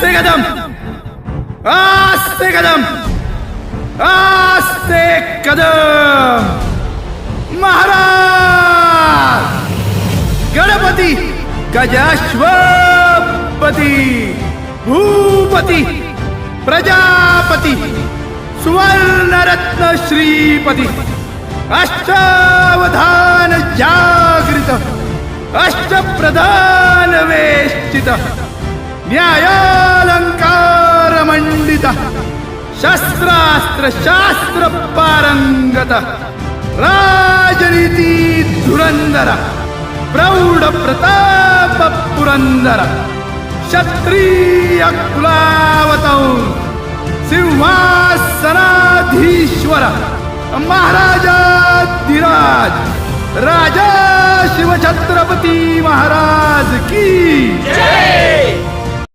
आस्ते कदम, आस्ते कदम, आस्ते कदम. महाराज गणपती गजाश्वपती भूपती प्रजापती सुवर्णरत्न श्रीपती अष्टावधान जागृत अष्टप्रधान वेष्टित न्यायालंकार मंडित शस्त्रास्त्र शास्त्र पारंगत राजनीती धुरंधर प्रौढ प्रताप पुरंदर क्षत्रिय कुलावतौर सिंहासनाधीश्वर महाराजाधिराज राजा शिवछत्रपती महाराज